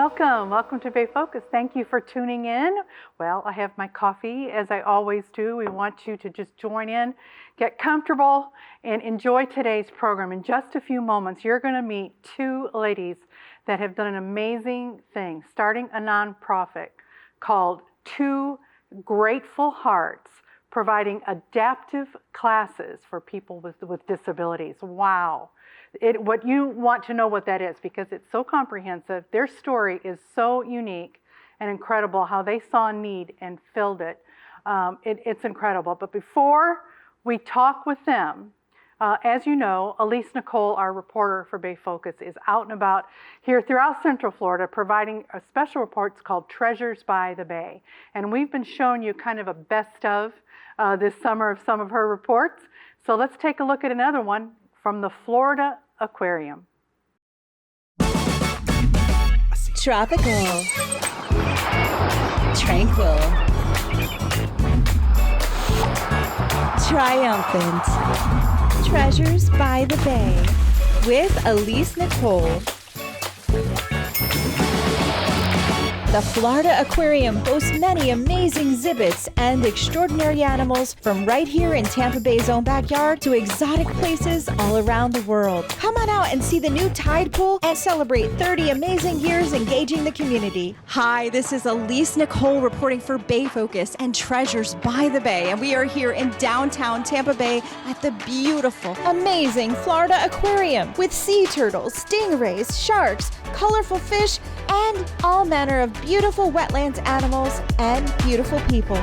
welcome. Welcome to Bay Focus. Thank you for tuning in. Well, I have my coffee, as I always do. We want you to just join in, get comfortable, and enjoy today's program. In just a few moments, you're going to meet two ladies that have done an amazing thing, starting a nonprofit called Two Grateful Hearts, providing adaptive classes for people with disabilities. Wow. What you want to know what that is, because it's so comprehensive. Their story is so unique and incredible, how they saw a need and filled it. It's incredible. But before we talk with them, as you know, Elise Nicole, our reporter for Bay Focus, is out and about here throughout Central Florida providing a special reports called Treasures by the Bay. And we've been showing you kind of a best of this summer of some of her reports. So let's take a look at another one from the Florida Aquarium. Tropical. Tranquil. Triumphant. Treasures by the Bay with Elise Nicole. The Florida Aquarium boasts many amazing exhibits and extraordinary animals from right here in Tampa Bay's own backyard to exotic places all around the world. Come on out and see the new tide pool and celebrate 30 amazing years engaging the community. Hi, this is Elise Nicole reporting for Bay Focus and Treasures by the Bay, and we are here in downtown Tampa Bay at the beautiful, amazing Florida Aquarium with sea turtles, stingrays, sharks, colorful fish, and all manner of beautiful wetlands animals and beautiful people.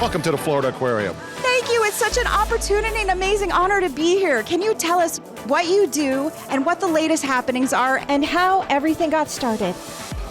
Welcome to the Florida Aquarium. Thank you. It's such an opportunity and amazing honor to be here. Can you tell us what you do and what the latest happenings are and how everything got started?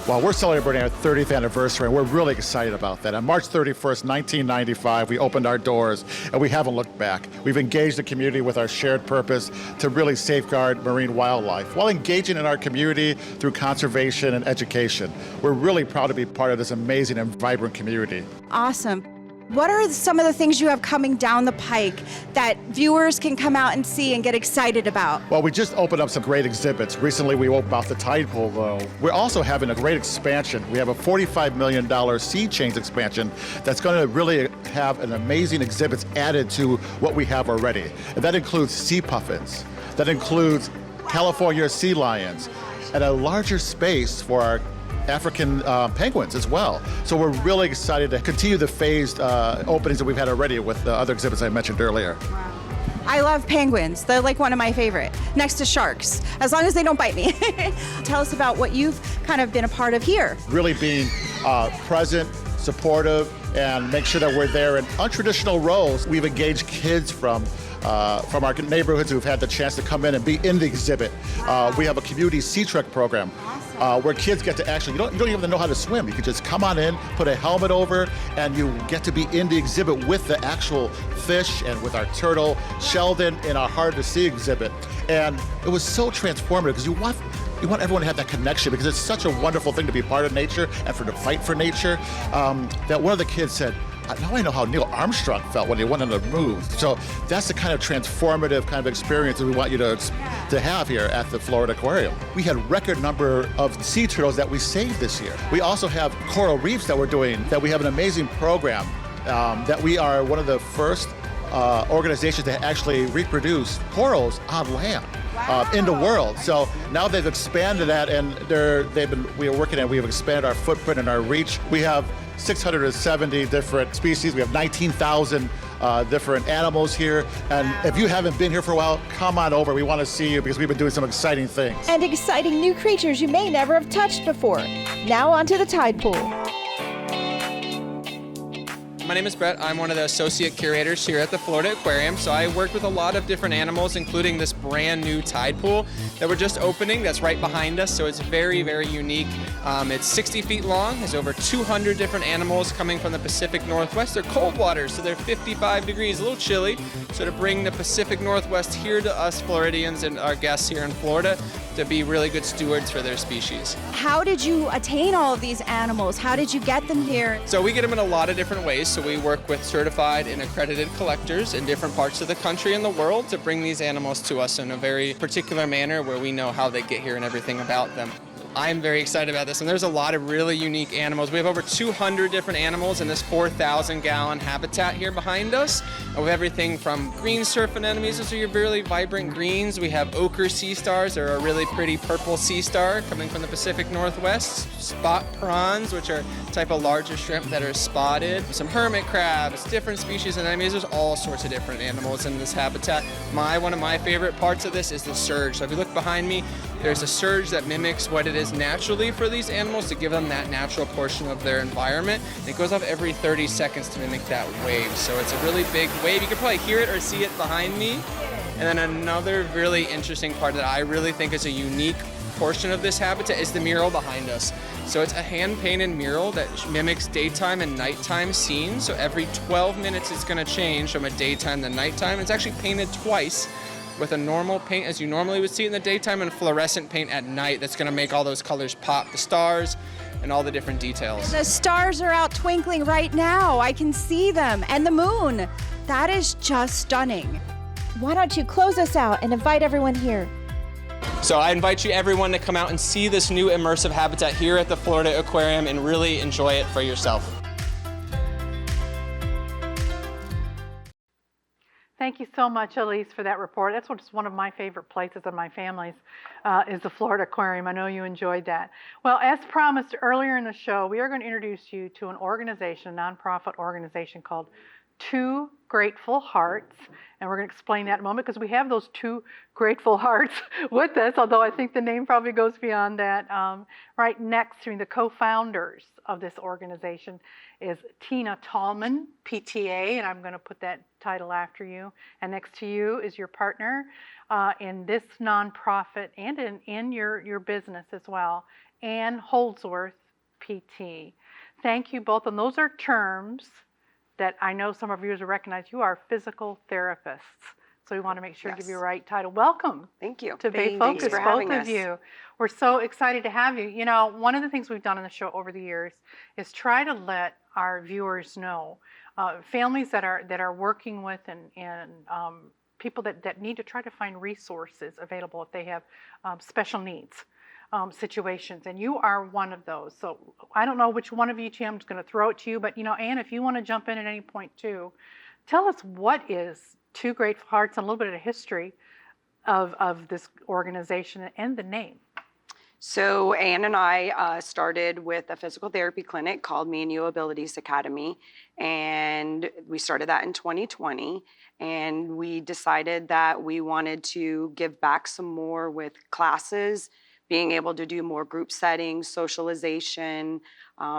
Well, we're celebrating our 30th anniversary, and we're really excited about that. On March 31st, 1995, we opened our doors, and we haven't looked back. We've engaged the community with our shared purpose to really safeguard marine wildlife while engaging in our community through conservation and education. We're really proud to be part of this amazing and vibrant community. Awesome. What are some of the things you have coming down the pike that viewers can come out and see and get excited about? Well, we just opened up some great exhibits. Recently, we opened up the tide pool, though. We're also having a great expansion. We have a $45 million sea change expansion that's going to really have an amazing exhibits added to what we have already. And that includes sea puffins. That includes California sea lions and a larger space for our African penguins as well. So we're really excited to continue the phased openings that we've had already with the other exhibits I mentioned earlier. Wow. I love penguins. They're like one of my favorite, next to sharks, as long as they don't bite me. Tell us about what you've kind of been a part of here. Really being present, supportive, and make sure that we're there in untraditional roles. We've engaged kids from our neighborhoods who've had the chance to come in and be in the exhibit. We have a community sea trek program where kids get to actually, you don't even have to know how to swim. You can just come on in, put a helmet over, and you get to be in the exhibit with the actual fish and with our turtle, Sheldon, in our Hard to See exhibit. And it was so transformative because you want everyone to have that connection because it's such a wonderful thing to be part of nature and to fight for nature, that one of the kids said, now I know how Neil Armstrong felt when he went on the moon. So that's the kind of transformative kind of experience that we want you to have here at the Florida Aquarium. We had a record number of sea turtles that we saved this year. We also have coral reefs that we're doing, that we have an amazing program that we are one of the first organizations that actually reproduce corals on land. In the world. So now they've expanded that, and we are working at, we have expanded our footprint and our reach. We have 670 different species. We have 19,000 different animals here. And if you haven't been here for a while, come on over. We want to see you because we've been doing some exciting things. And exciting new creatures you may never have touched before. Now onto the tide pool. My name is Brett. I'm one of the associate curators here at the Florida Aquarium. So I work with a lot of different animals, including this brand new tide pool that we're just opening that's right behind us. So it's very, very unique. It's 60 feet long, has over 200 different animals coming from the Pacific Northwest. They're cold waters, so they're 55 degrees, a little chilly. So to bring the Pacific Northwest here to us Floridians and our guests here in Florida, to be really good stewards for their species. How did you attain all of these animals? How did you get them here? So we get them in a lot of different ways. So we work with certified and accredited collectors in different parts of the country and the world to bring these animals to us in a very particular manner where we know how they get here and everything about them. I'm very excited about this, and there's a lot of really unique animals. We have over 200 different animals in this 4,000-gallon habitat here behind us. And we have everything from green surf anemones, those are your really vibrant greens. We have ochre sea stars, they're a really pretty purple sea star coming from the Pacific Northwest. Spot prawns, which are a type of larger shrimp that are spotted. Some hermit crabs, different species of anemones. There's all sorts of different animals in this habitat. One of my favorite parts of this is the surge. So if you look behind me, there's a surge that mimics what it is naturally for these animals to give them that natural portion of their environment. And it goes off every 30 seconds to mimic that wave. So it's a really big wave. You can probably hear it or see it behind me. And then another really interesting part that I really think is a unique portion of this habitat is the mural behind us. So it's a hand-painted mural that mimics daytime and nighttime scenes. So every 12 minutes it's going to change from a daytime to nighttime. It's actually painted twice, with a normal paint as you normally would see in the daytime and fluorescent paint at night that's going to make all those colors pop, the stars and all the different details. The stars are out twinkling right now. I can see them. And the moon. That is just stunning. Why don't you close us out and invite everyone here? So I invite you everyone to come out and see this new immersive habitat here at the Florida Aquarium and really enjoy it for yourself. Thank you so much, Elise, for that report. That's just one of my favorite places of my family's is the Florida Aquarium. I know you enjoyed that. Well, as promised earlier in the show, we are going to introduce you to an organization, a nonprofit organization called Two Grateful Hearts. And we're going to explain that in a moment because we have those two grateful hearts with us, although I think the name probably goes beyond that. Right next to me, the co-founders of this organization is Tina Tallman, PTA, and I'm going to put that title after you. And next to you is your partner in this nonprofit and in your business as well, Ann Holdsworth, PT. Thank you both. And those are terms that I know some of you will recognize. You are physical therapists. So we want to make sure to give you the right title. Welcome. Thank you. To Bay Focus, both of you. We're so excited to have you. You know, one of the things we've done on the show over the years is try to let our viewers know, families that are working with and people that need to try to find resources available if they have special needs situations. And you are one of those. So I don't know which one of you two, I'm just going to throw it to you. But, you know, Ann, if you want to jump in at any point too, tell us what is Two Grateful Hearts and a little bit of the history of this organization and the name. So Ann and I started with a physical therapy clinic called Me and You Abilities Academy, and we started that in 2020. And we decided that we wanted to give back some more with classes, being able to do more group settings, socialization.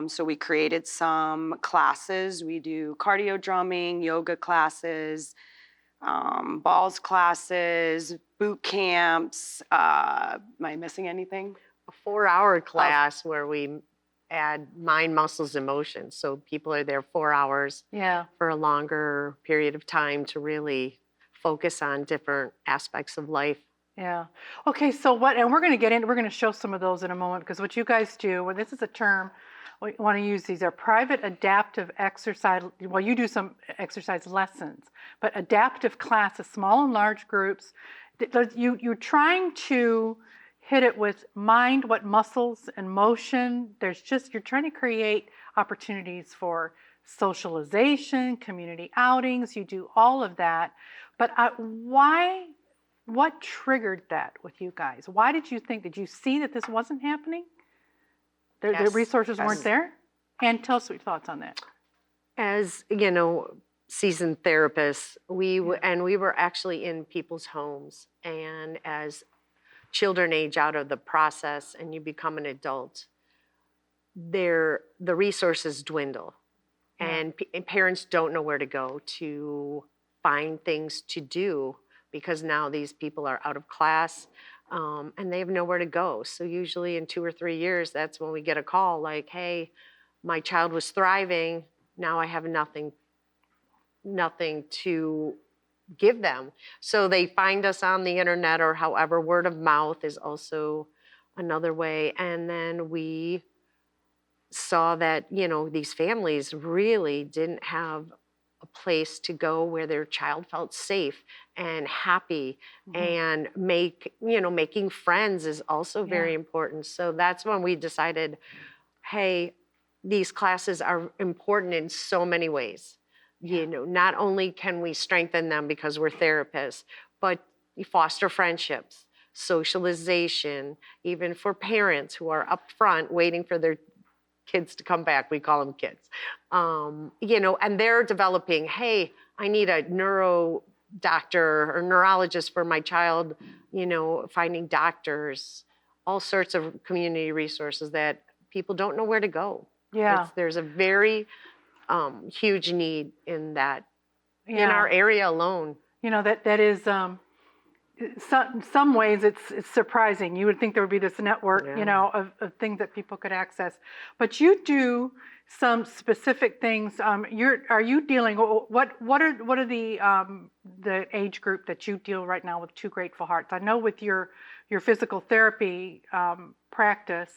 So we created some classes. We do cardio drumming, yoga classes, balls classes, boot camps. Am I missing anything? A 4-hour class where we add mind, muscles, emotions. So people are there 4 hours for a longer period of time to really focus on different aspects of life. Yeah. Okay, so and we're going to show some of those in a moment, because what you guys do, well, this is a term we want to use. These are private adaptive exercise. Well, you do some exercise lessons, but adaptive classes, small and large groups. You're trying to hit it with mind, what muscles and motion. You're trying to create opportunities for socialization, community outings. You do all of that. But what triggered that with you guys? Why did you see that this wasn't happening? The resources weren't there? And tell us your thoughts on that. As, you know, seasoned therapists, we were actually in people's homes, and as children age out of the process and you become an adult, the resources dwindle, and parents don't know where to go to find things to do, because now these people are out of class and they have nowhere to go. So usually in 2 or 3 years, that's when we get a call like, hey, my child was thriving, now I have nothing to give them. So they find us on the internet, or however, word of mouth is also another way. And then we saw that, these families really didn't have a place to go where their child felt safe and happy, and making friends is also very important. So that's when we decided, hey, these classes are important in so many ways. Not only can we strengthen them because we're therapists, but foster friendships, socialization, even for parents who are up front waiting for their kids to come back. We call them kids. And they're developing, hey, I need a neuro doctor or neurologist for my child, finding doctors, all sorts of community resources that people don't know where to go. Yeah. There's a very huge need in that, in our area alone. That is, some ways it's surprising. You would think there would be this network, of things that people could access. But you do some specific things. Are you dealing? What are the age group that you deal right now with Two Grateful Hearts? I know with your physical therapy practice,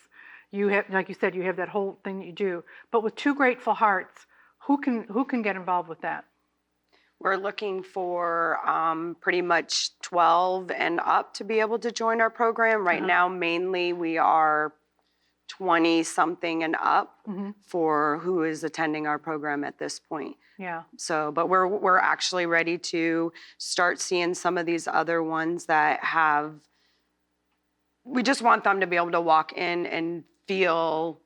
you have, like you said, you have that whole thing that you do. But with Two Grateful Hearts, who can get involved with that? We're looking for pretty much 12 and up to be able to join our program. Right now, mainly we are 20-something and up for who is attending our program at this point. Yeah. So, but we're actually ready to start seeing some of these other ones that have. We just want them to be able to walk in and feel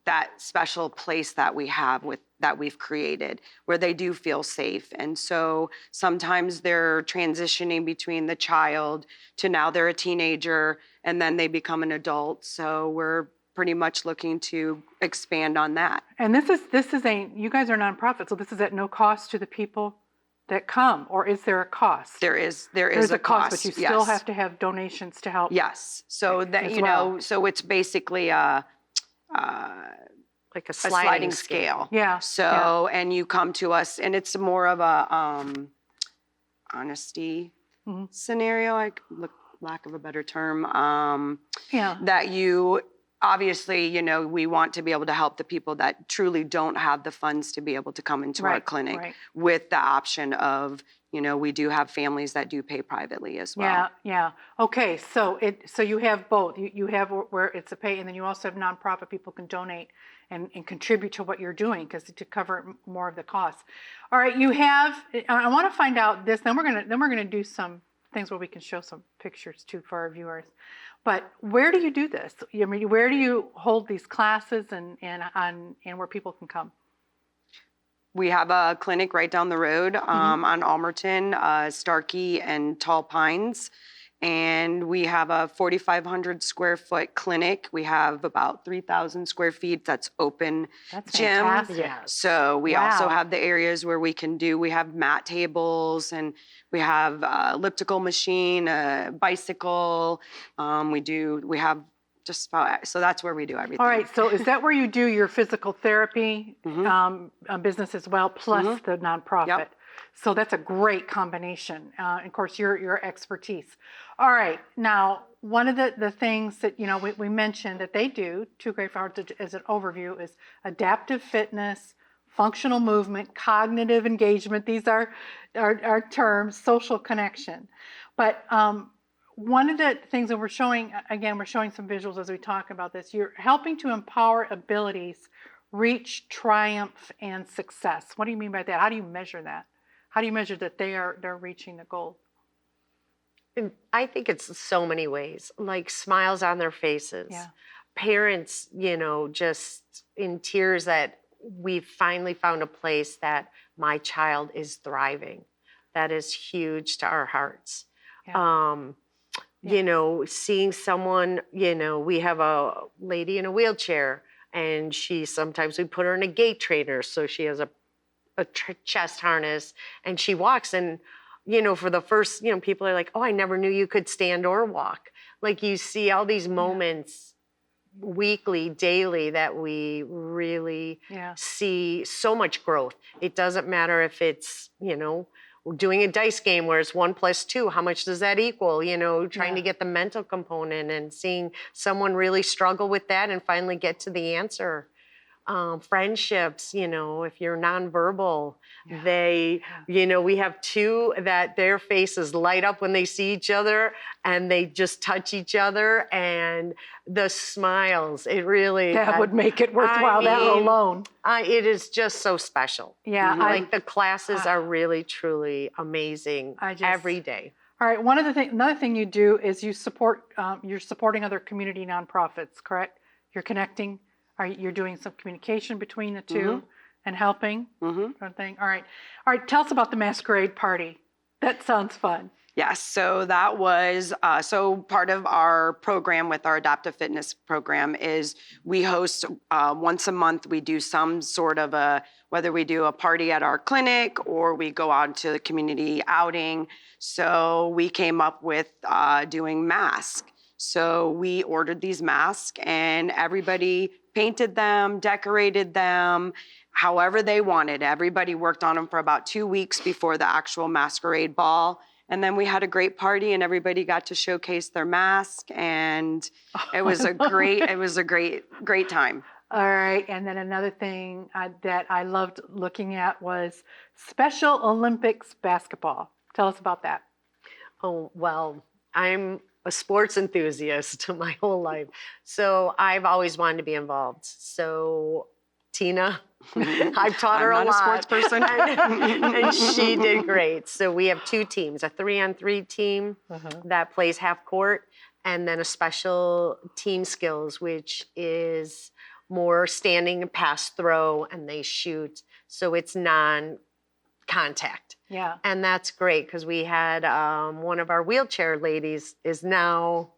that special place that we've created, where they do feel safe. And so sometimes they're transitioning between the child to now they're a teenager, and then they become an adult. So we're pretty much looking to expand on that. And this is you guys are a nonprofit, so this is at no cost to the people that come, or is there a cost? There's a a cost, but you still have to have donations to help. Yes. So that as well. So it's basically Like a sliding scale. Yeah. So, and you come to us, and it's more of a honesty scenario, lack of a better term. That you obviously, we want to be able to help the people that truly don't have the funds to be able to come into our clinic, with the option of, we do have families that do pay privately as well. Yeah. Okay, so you have both. You have where it's a pay, and then you also have nonprofit. People can donate and contribute to what you're doing to cover more of the costs. All right, you have. I want to find out this. Then we're gonna do some things where we can show some pictures too for our viewers. But where do you do this? I mean, where do you hold these classes and where people can come? We have a clinic right down the road on Almerton, Starkey, and Tall Pines. And we have a 4,500 square foot clinic. We have about 3,000 square feet that's open gym. Fantastic. Yes. So we also have the areas where we have mat tables, and we have elliptical machine, a bicycle. We have just about, so that's where we do everything. All right, so is that where you do your physical therapy business as well, plus the nonprofit? Yep. So that's a great combination. And of course, your expertise. All right, now one of the things that we mentioned that they do, Two Grateful Hearts as an overview, is adaptive fitness, functional movement, cognitive engagement. These are terms, social connection. But one of the things that we're showing some visuals as we talk about this. You're helping to empower abilities, reach triumph and success. What do you mean by that? How do you measure that? How do you measure that they're reaching the goal? And I think it's so many ways, like smiles on their faces. Yeah. Parents, just in tears that we've finally found a place that my child is thriving. That is huge to our hearts. Yeah. Seeing someone, we have a lady in a wheelchair, and sometimes we put her in a gait trainer, so she has a chest harness, and she walks, and for the first, people are like, oh, I never knew you could stand or walk. Like, you see all these moments weekly, daily, that we really see so much growth. It doesn't matter if it's, doing a dice game where it's 1 + 2, how much does that equal? You know, trying to get the mental component and seeing someone really struggle with that and finally get to the answer. Friendships, you know, if you're nonverbal, you know, we have two that their faces light up when they see each other and they just touch each other, and the smiles, it really... That would make it worthwhile, that alone. It is just so special. Yeah. Like the classes are really, truly amazing every day. All right, another thing you do is you support, you're supporting other community nonprofits, correct? You're connecting. You're doing some communication between the two and helping, kind of thing. All right. Tell us about the masquerade party. That sounds fun. Yes, so that was, so part of our program with our adaptive fitness program is we host once a month, we do some sort of whether we do a party at our clinic or we go out to the community outing. So we came up with doing masks. So we ordered these masks and everybody painted them, decorated them, however they wanted. Everybody worked on them for about 2 weeks before the actual masquerade ball. And then we had a great party and everybody got to showcase their mask, and it was a great time. All right. And then another thing that I loved looking at was Special Olympics basketball. Tell us about that. Oh, well, I'm a sports enthusiast my whole life. So I've always wanted to be involved. So Tina, I've taught her a lot. I'm not a sports person. And she did great. So we have 2 teams, a 3-on-3 team that plays half court, and then a special team skills, which is more standing and pass throw, and they shoot. So it's non-contact. Yeah. And that's great because we had one of our wheelchair ladies is now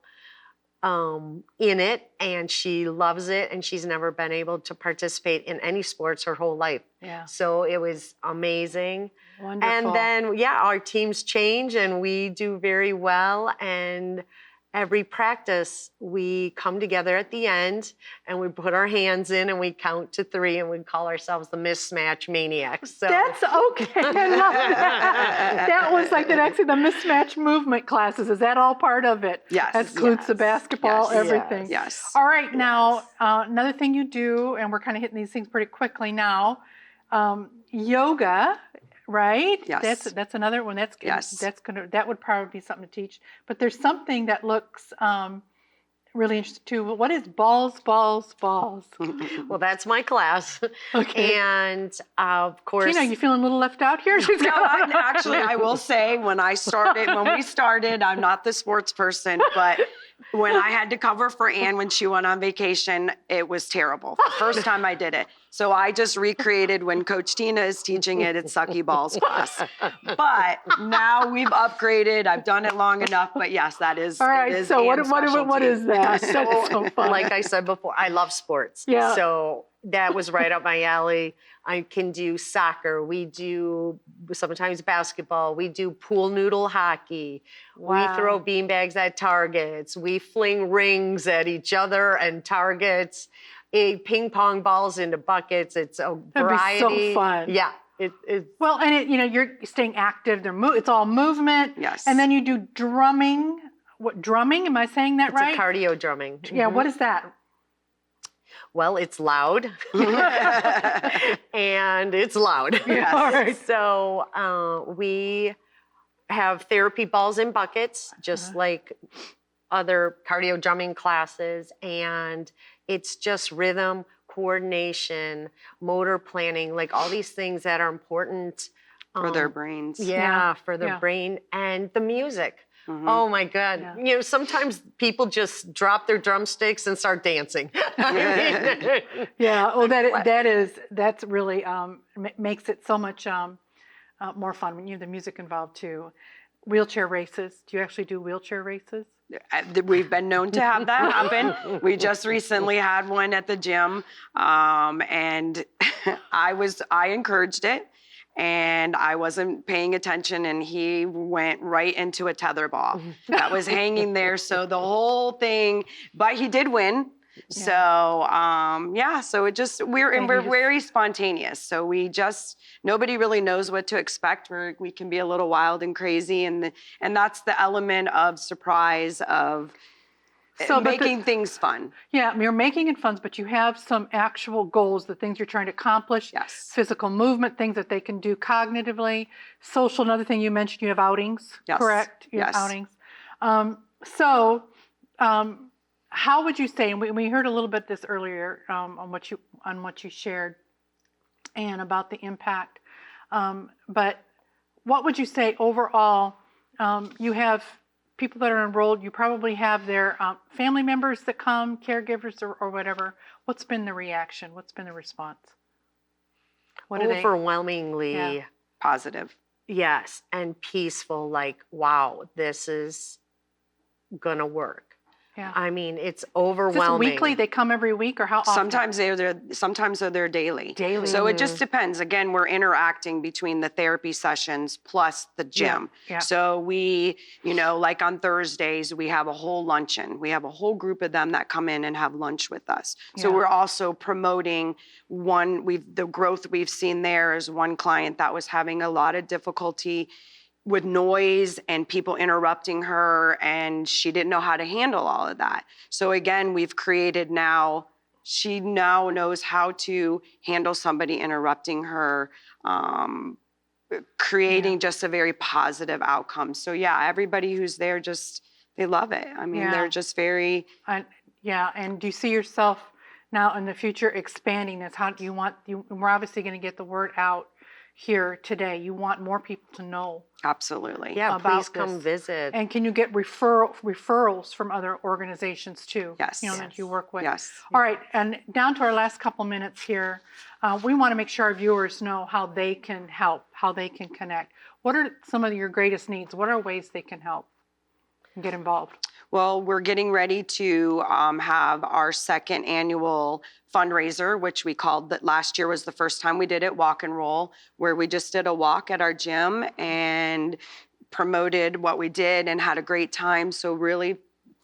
in it, and she loves it, and she's never been able to participate in any sports her whole life. Yeah. So it was amazing. Wonderful. And then, our teams change and we do very well. And every practice, we come together at the end and we put our hands in and we count to 3 and we call ourselves the mismatch maniacs. So that's okay. I love that. That was like the mismatch movement classes. Is that all part of it? Yes. That includes the basketball, everything. Yes. All right. Now, another thing you do, and we're kind of hitting these things pretty quickly now, yoga. Right? Yes. That's another one. Yes. That would probably be something to teach. But there's something that looks really interesting too. What is balls? Well, that's my class. Okay. And of course, Tina, you feeling a little left out here? Actually, I will say when we started, I'm not the sports person, but when I had to cover for Ann when she went on vacation, it was terrible. The first time I did it. So I just recreated when Coach Tina is teaching it, it's Sucky Balls class. But now we've upgraded. I've done it long enough. But yes, that is. All right. So what is that? That's so fun. Like I said before, I love sports. Yeah. So that was right up my alley. I can do soccer. We do sometimes basketball. We do pool noodle hockey. Wow. We throw beanbags at targets. We fling rings at each other and targets. Ping pong balls into buckets. It's a variety. That'd be so fun. Yeah. Well, and you're staying active. It's all movement. Yes. And then you do drumming. What drumming? Am I saying that right? It's a cardio drumming. Yeah. What is that? Well, it's loud. And it's loud. Yes. All right. So we have therapy balls in buckets, just like other cardio drumming classes. And it's just rhythm, coordination, motor planning, like all these things that are important. For their brains. Yeah, for the brain and the music. Mm-hmm. Oh my God. Yeah. Sometimes people just drop their drumsticks and start dancing. Yeah. Well, that's really makes it so much more fun when you have the music involved too. Wheelchair races. Do you actually do wheelchair races? We've been known to have that happen. We just recently had one at the gym, and I encouraged it. And I wasn't paying attention, and he went right into a tether ball that was hanging there. So the whole thing, but he did win. So so it just we're very spontaneous. So nobody really knows what to expect. We can be a little wild and crazy, and that's the element of surprise of making things fun. Yeah, you're making it fun, but you have some actual goals, the things you're trying to accomplish. Yes. Physical movement, things that they can do cognitively. Social, another thing you mentioned, you have outings, correct? You have outings. How would you say, and we heard a little bit this earlier on what you shared and about the impact, but what would you say overall? You have people that are enrolled, you probably have their family members that come, caregivers or whatever. What's been the reaction? What's been the response? Overwhelmingly positive. Yes, and peaceful, like, wow, this is gonna work. Yeah. I mean, it's overwhelming. Is this weekly? They come every week, or how often? Sometimes they're daily. Daily. So it just depends. Again, we're interacting between the therapy sessions plus the gym. Yeah. So we, like on Thursdays, we have a whole luncheon. We have a whole group of them that come in and have lunch with us. So we're also promoting the growth we've seen there is one client that was having a lot of difficulty with noise and people interrupting her, and she didn't know how to handle all of that. So again, we've created she now knows how to handle somebody interrupting her, creating just a very positive outcome. So everybody who's there they love it. I mean, they're just very... And do you see yourself now in the future expanding this? How do you we're obviously going to get the word out here today. You want more people to know. Absolutely. Yeah, about please come visit. And can you get referrals from other organizations too? Yes. That you work with? Yes. All right, and down to our last couple minutes here, we want to make sure our viewers know how they can help, how they can connect. What are some of your greatest needs? What are ways they can help and get involved? Well, we're getting ready to have our second annual fundraiser, which we called that last year was the first time we did it, Walk and Roll, where we just did a walk at our gym and promoted what we did and had a great time. So really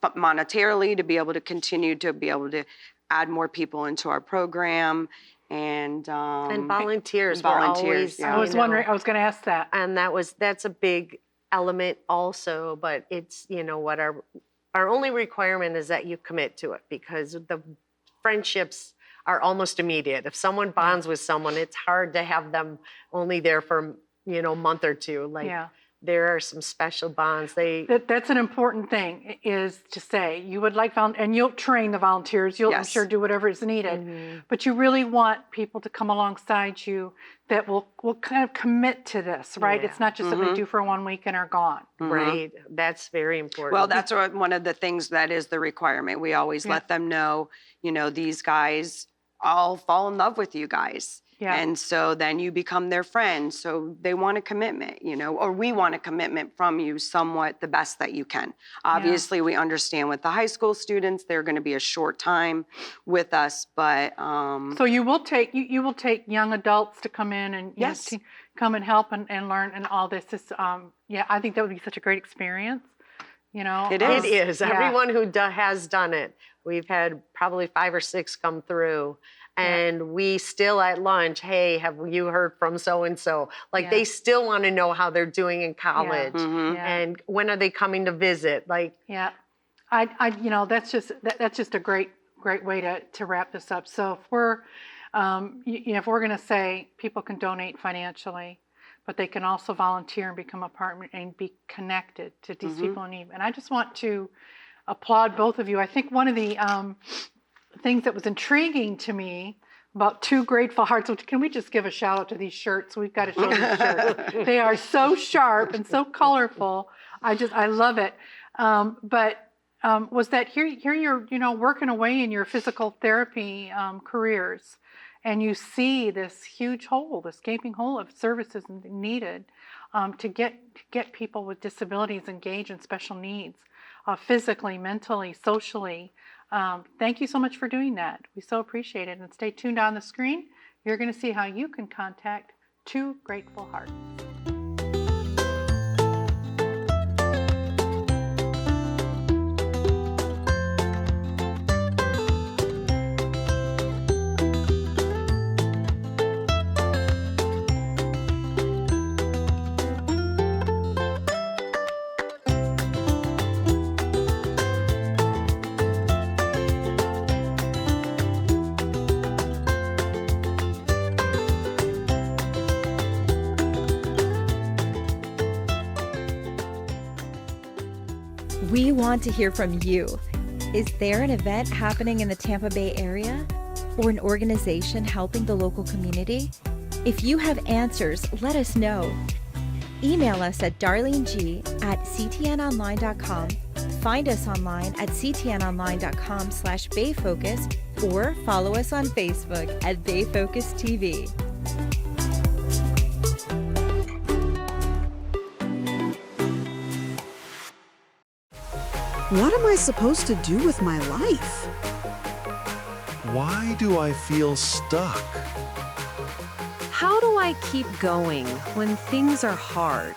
monetarily to be able to continue to be able to add more people into our program and volunteers. Volunteers. I was wondering, I was going to ask that. And that's a big element also, but it's, what our only requirement is that you commit to it, because the friendships are almost immediate. If someone bonds with someone, it's hard to have them only there for, a month or two. There are some special bonds. That's an important thing, is to say you would like and you'll train the volunteers. You'll, I'm sure, do whatever is needed. But you really want people to come alongside you that will kind of commit to this, right? It's not just that we do for 1 week and are gone. Right. That's very important. Well, that's one of the things that is the requirement. We always let them know, these guys, I'll fall in love with you guys. Yeah. And so then you become their friend. So they want a commitment, or we want a commitment from you somewhat the best that you can. Obviously, we understand with the high school students, they're going to be a short time with us, but... So you will take young adults to come in and to come and help and learn and all this. I think that would be such a great experience. It is. Everyone who has done it. We've had probably 5 or 6 come through. And we still at lunch, hey, have you heard from so-and-so? They still want to know how they're doing in college. And when are they coming to visit? That's just a great way to wrap this up. So if we're going to say people can donate financially, but they can also volunteer and become a partner and be connected to these people in need. And I just want to applaud both of you. I think one of the things that was intriguing to me about Two Grateful Hearts, which can we just give a shout out to these shirts? We've got to show these shirts. They are so sharp and so colorful. I love it. Was that here you're working away in your physical therapy careers, and you see this huge hole, this gaping hole of services needed to get people with disabilities engaged in special needs, physically, mentally, socially. Thank you so much for doing that. We so appreciate it. And stay tuned on the screen. You're going to see how you can contact Two Grateful Hearts. We want to hear from you. Is there an event happening in the Tampa Bay area or an organization helping the local community? If you have answers, let us know. Email us at darleneg@ctnonline.com. Find us online at ctnonline.com/bayfocus or follow us on Facebook at Bayfocus TV. What am I supposed to do with my life? Why do I feel stuck? How do I keep going when things are hard?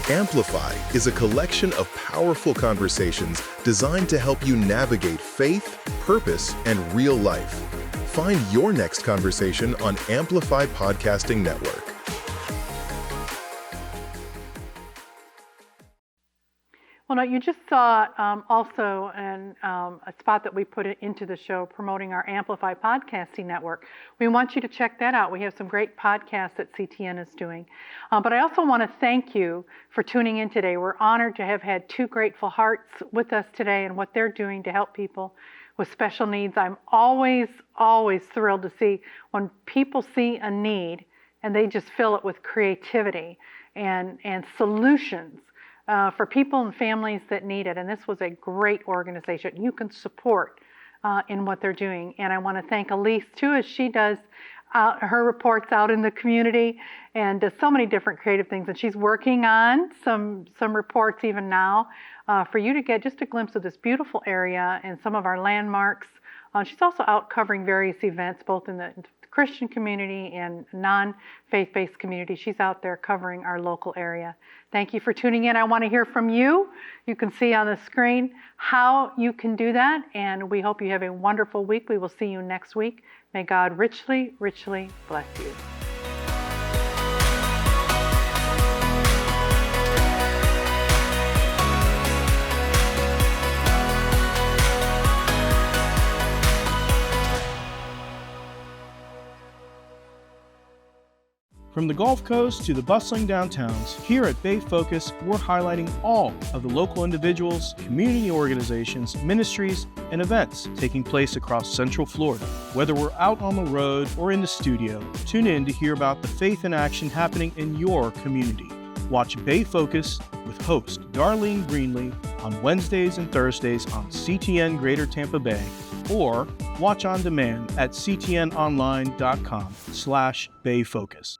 Amplify is a collection of powerful conversations designed to help you navigate faith, purpose, and real life. Find your next conversation on Amplify Podcasting Network. Well, now you just saw also a spot that we put into the show promoting our Amplify Podcasting Network. We want you to check that out. We have some great podcasts that CTN is doing. But I also want to thank you for tuning in today. We're honored to have had two grateful hearts with us today and what they're doing to help people with special needs. I'm always thrilled to see when people see a need and they just fill it with creativity and solutions. For people and families that need it. And this was a great organization you can support in what they're doing. And I want to thank Elise too, as she does her reports out in the community and does so many different creative things. And she's working on some reports even now for you to get just a glimpse of this beautiful area and some of our landmarks. She's also out covering various events, both in the Christian community and non-faith-based community. She's out there covering our local area. Thank you for tuning in. I want to hear from you. You can see on the screen how you can do that, and we hope you have a wonderful week. We will see you next week. May God richly, richly bless you. From the Gulf Coast to the bustling downtowns, here at Bay Focus, we're highlighting all of the local individuals, community organizations, ministries, and events taking place across Central Florida. Whether we're out on the road or in the studio, tune in to hear about the faith and action happening in your community. Watch Bay Focus with host Darlene Greenlee on Wednesdays and Thursdays on CTN Greater Tampa Bay, or watch on demand at ctnonline.com/bayfocus.